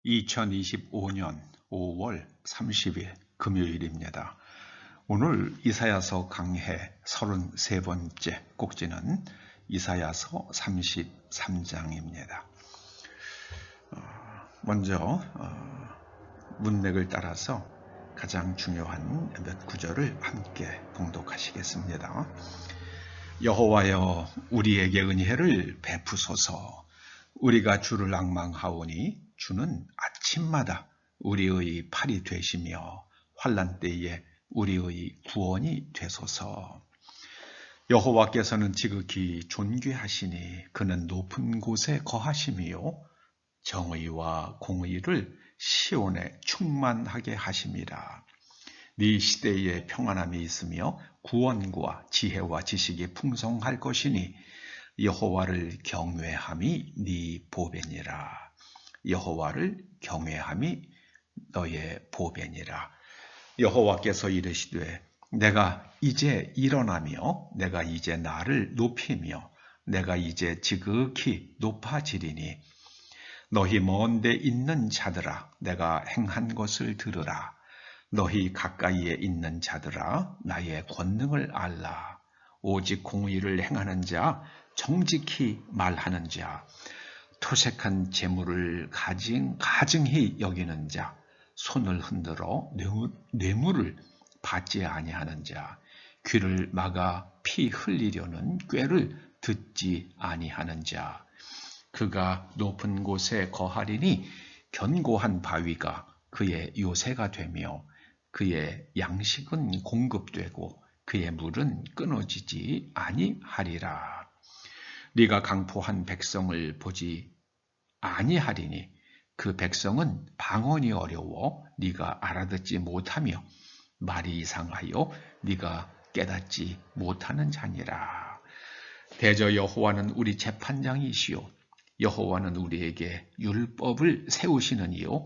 2025년 5월 30일 금요일입니다. 오늘 이사야서 강해 33번째 꼭지는 이사야서 33장입니다. 먼저 문맥을 따라서 가장 중요한 몇 구절을 함께 봉독하시겠습니다. 여호와여, 우리에게 은혜를 베푸소서. 우리가 주를 앙망하오니 주는 아침마다 우리의 팔이 되시며 환난 때에 우리의 구원이 되소서. 여호와께서는 지극히 존귀하시니 그는 높은 곳에 거하심이요 정의와 공의를 시온에 충만하게 하심이라. 네 시대에 평안함이 있으며 구원과 지혜와 지식이 풍성할 것이니 여호와를 경외함이 네 보배니라. 여호와를 경외함이 너의 보배니라. 여호와께서 이르시되 내가 이제 일어나며 내가 이제 나를 높이며 내가 이제 지극히 높아지리니 너희 먼 데 있는 자들아 내가 행한 것을 들으라. 너희 가까이에 있는 자들아 나의 권능을 알라. 오직 공의를 행하는 자 정직히 말하는 자 토색한 재물을 가증히 여기는 자 손을 흔들어 뇌물을 받지 아니하는 자 귀를 막아 피 흘리려는 꾀를 듣지 아니하는 자 그가 높은 곳에 거하리니 견고한 바위가 그의 요새가 되며 그의 양식은 공급되고 그의 물은 끊어지지 아니하리라. 네가 강포한 백성을 보지 아니하리니 그 백성은 방언이 어려워 네가 알아듣지 못하며 말이 이상하여 네가 깨닫지 못하는 자니라. 대저 여호와는 우리 재판장이시요 여호와는 우리에게 율법을 세우시는 이요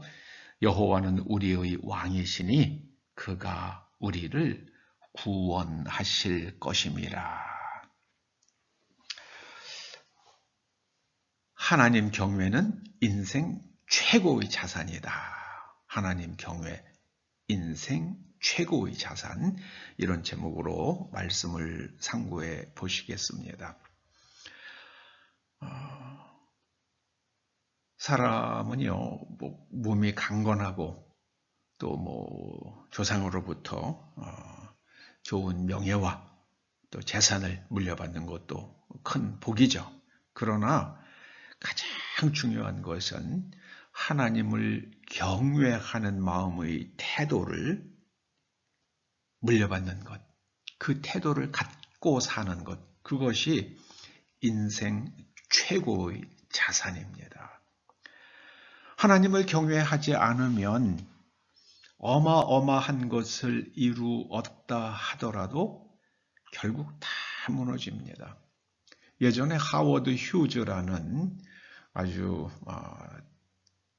여호와는 우리의 왕이시니 그가 우리를 구원하실 것임이라. 하나님 경외는 인생 최고의 자산이다. 하나님 경외, 인생 최고의 자산. 이런 제목으로 말씀을 상고해 보시겠습니다. 사람은요, 몸이 강건하고 또 조상으로부터 좋은 명예와 또 재산을 물려받는 것도 큰 복이죠. 그러나 가장 중요한 것은 하나님을 경외하는 마음의 태도를 물려받는 것, 그 태도를 갖고 사는 것, 그것이 인생 최고의 자산입니다. 하나님을 경외하지 않으면 어마어마한 것을 이루었다 하더라도 결국 다 무너집니다. 예전에 하워드 휴즈라는 아주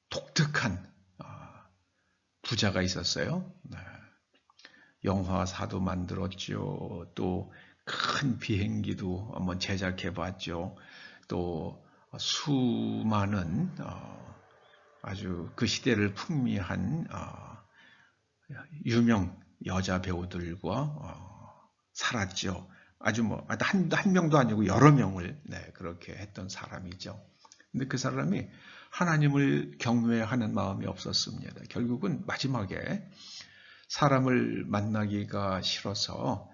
독특한 부자가 있었어요. 영화사도 만들었죠. 또 큰 비행기도 한번 제작해봤죠. 또 수많은 아주 그 시대를 풍미한 유명 여자 배우들과 살았죠. 아주 한 명도 아니고 여러 명을 그렇게 했던 사람이죠. 근데 그 사람이 하나님을 경외하는 마음이 없었습니다. 결국은 마지막에 사람을 만나기가 싫어서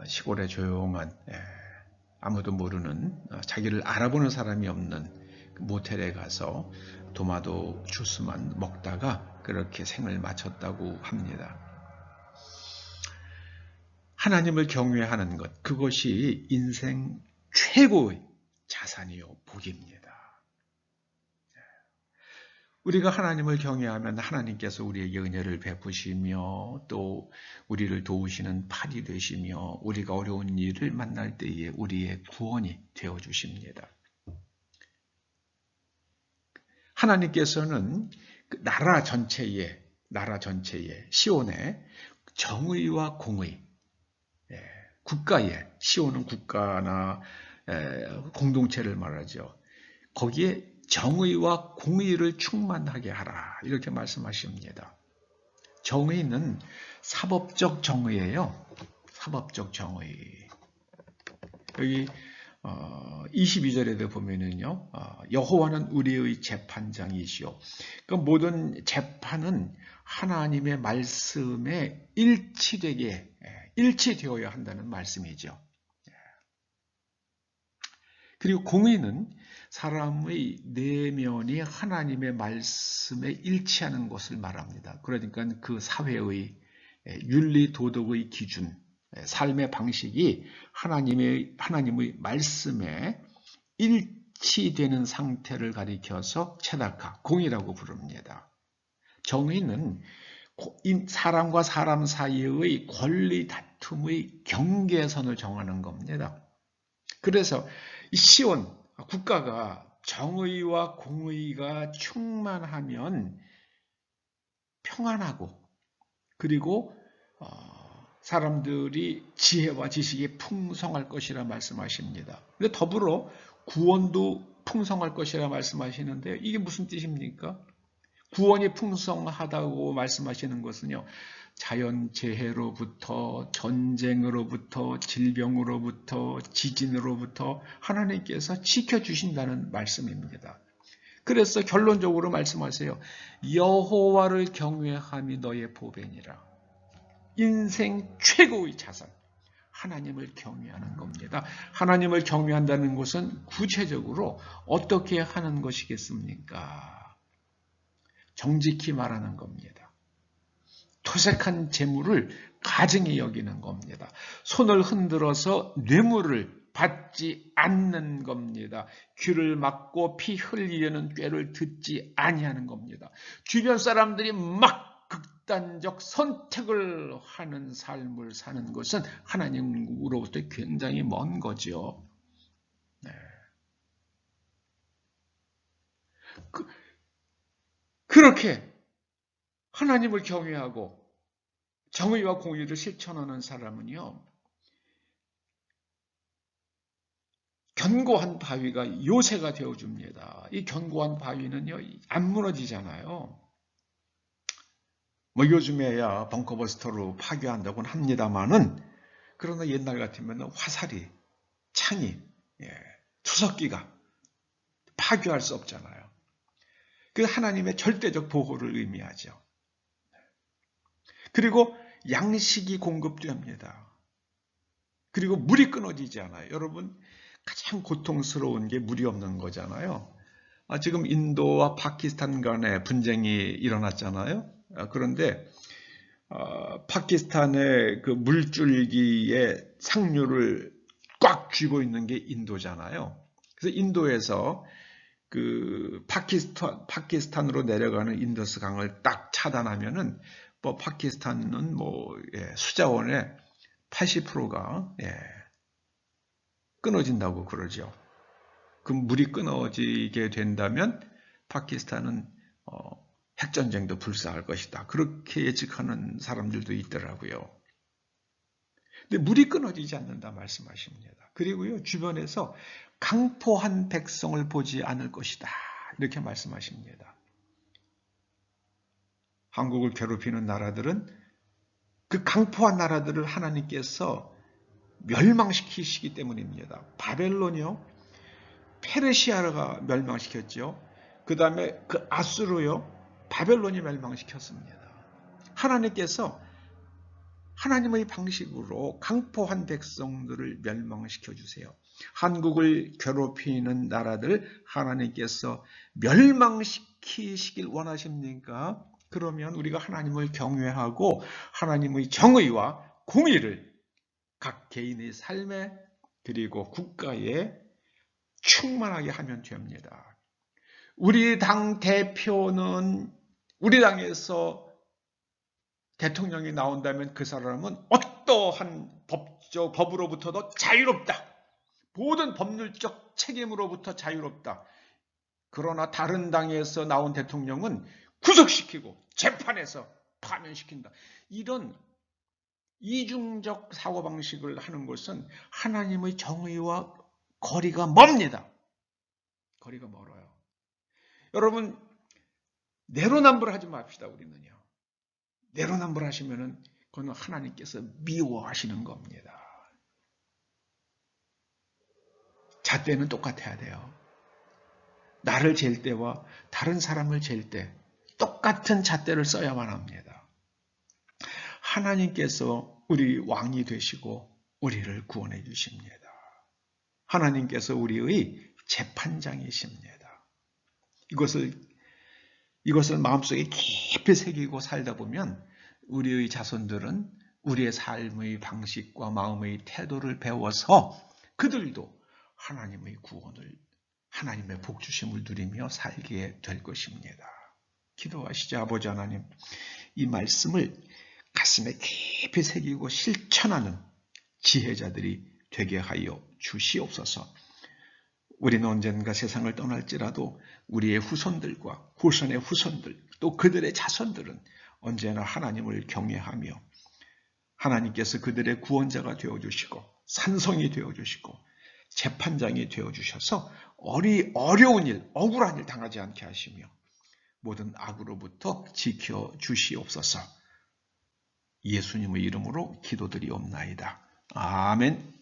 시골의 조용한 아무도 모르는 자기를 알아보는 사람이 없는 모텔에 가서 도마도 주스만 먹다가 그렇게 생을 마쳤다고 합니다. 하나님을 경외하는 것, 그것이 인생 최고의 자산이요 복입니다. 우리가 하나님을 경외하면 하나님께서 우리에게 은혜를 베푸시며 또 우리를 도우시는 팔이 되시며 우리가 어려운 일을 만날 때에 우리의 구원이 되어주십니다. 하나님께서는 나라 전체에 시온에 정의와 공의, 국가에, 시온은 국가나 공동체를 말하죠. 거기에 정의와 공의를 충만하게 하라. 이렇게 말씀하십니다. 정의는 사법적 정의예요. 사법적 정의. 여기 22절에도 보면은요, 여호와는 우리의 재판장이시오. 그 모든 재판은 하나님의 말씀에 일치되어야 한다는 말씀이죠. 그리고 공의는 사람의 내면이 하나님의 말씀에 일치하는 것을 말합니다. 그러니까 그 사회의 윤리 도덕의 기준, 삶의 방식이 하나님의 말씀에 일치되는 상태를 가리켜서 체다카, 공의라고 부릅니다. 정의는 사람과 사람 사이의 권리 다툼의 경계선을 정하는 겁니다. 그래서 시온 국가가 정의와 공의가 충만하면 평안하고, 그리고 사람들이 지혜와 지식이 풍성할 것이라 말씀하십니다. 근데 더불어 구원도 풍성할 것이라 말씀하시는데, 이게 무슨 뜻입니까? 구원이 풍성하다고 말씀하시는 것은요, 자연재해로부터, 전쟁으로부터, 질병으로부터, 지진으로부터 하나님께서 지켜주신다는 말씀입니다. 그래서 결론적으로 말씀하세요. 여호와를 경외함이 너의 보배니라. 인생 최고의 자산, 하나님을 경외하는 겁니다. 하나님을 경외한다는 것은 구체적으로 어떻게 하는 것이겠습니까? 정직히 말하는 겁니다. 토색한 재물을 가증히 여기는 겁니다. 손을 흔들어서 뇌물을 받지 않는 겁니다. 귀를 막고 피 흘리려는 꾀를 듣지 아니하는 겁니다. 주변 사람들이 막 극단적 선택을 하는 삶을 사는 것은 하나님으로부터 굉장히 먼 거죠. 네. 그렇게 하나님을 경외하고 정의와 공의를 실천하는 사람은요, 견고한 바위가 요새가 되어줍니다. 이 견고한 바위는요, 안 무너지잖아요. 뭐 요즘에야 벙커버스터로 파괴한다고는 합니다만은, 그러나 옛날 같으면 화살이, 창이, 투석기가 파괴할 수 없잖아요. 그 하나님의 절대적 보호를 의미하죠. 그리고 양식이 공급됩니다. 그리고 물이 끊어지지 않아요. 여러분, 가장 고통스러운 게 물이 없는 거잖아요. 지금 인도와 파키스탄 간에 분쟁이 일어났잖아요. 그런데 파키스탄의 그 물줄기의 상류를 꽉 쥐고 있는 게 인도잖아요. 그래서 인도에서 그 파키스탄으로 내려가는 인더스 강을 딱 차단하면은 뭐 파키스탄은 수자원의 80%가 끊어진다고 그러죠. 그 물이 끊어지게 된다면 파키스탄은 핵전쟁도 불사할 것이다. 그렇게 예측하는 사람들도 있더라고요. 근데 물이 끊어지지 않는다 말씀하십니다. 그리고요, 주변에서 강포한 백성을 보지 않을 것이다. 이렇게 말씀하십니다. 한국을 괴롭히는 나라들은 그 강포한 나라들을 하나님께서 멸망시키시기 때문입니다. 바벨론이요, 페르시아가 멸망시켰죠. 그 다음에 그 아수르요, 바벨론이 멸망시켰습니다. 하나님께서 하나님의 방식으로 강포한 백성들을 멸망시켜 주세요. 한국을 괴롭히는 나라들 하나님께서 멸망시키시길 원하십니까? 그러면 우리가 하나님을 경외하고 하나님의 정의와 공의를 각 개인의 삶에 그리고 국가에 충만하게 하면 됩니다. 우리 당 대표는 우리 당에서 대통령이 나온다면 그 사람은 어떠한 법으로부터도 자유롭다. 모든 법률적 책임으로부터 자유롭다. 그러나 다른 당에서 나온 대통령은 구속시키고 재판에서 파면시킨다. 이런 이중적 사고방식을 하는 것은 하나님의 정의와 거리가 멉니다. 거리가 멀어요. 여러분, 내로남불하지 맙시다. 우리는요. 내로남불하시면은 그건 하나님께서 미워하시는 겁니다. 잣대는 똑같아야 돼요. 나를 잴 때와 다른 사람을 잴 때 똑같은 잣대를 써야만 합니다. 하나님께서 우리 왕이 되시고 우리를 구원해 주십니다. 하나님께서 우리의 재판장이십니다. 이것을 마음속에 깊이 새기고 살다 보면 우리의 자손들은 우리의 삶의 방식과 마음의 태도를 배워서 그들도 하나님의 구원을, 하나님의 복주심을 누리며 살게 될 것입니다. 기도하시죠. 아버지 하나님, 이 말씀을 가슴에 깊이 새기고 실천하는 지혜자들이 되게 하여 주시옵소서. 우리는 언젠가 세상을 떠날지라도 우리의 후손들과 후손의 후손들, 또 그들의 자손들은 언제나 하나님을 경외하며 하나님께서 그들의 구원자가 되어주시고 산성이 되어주시고 재판장이 되어주셔서 어려운 일, 억울한 일 당하지 않게 하시며 모든 악으로부터 지켜주시옵소서. 예수님의 이름으로 기도드리옵나이다. 아멘.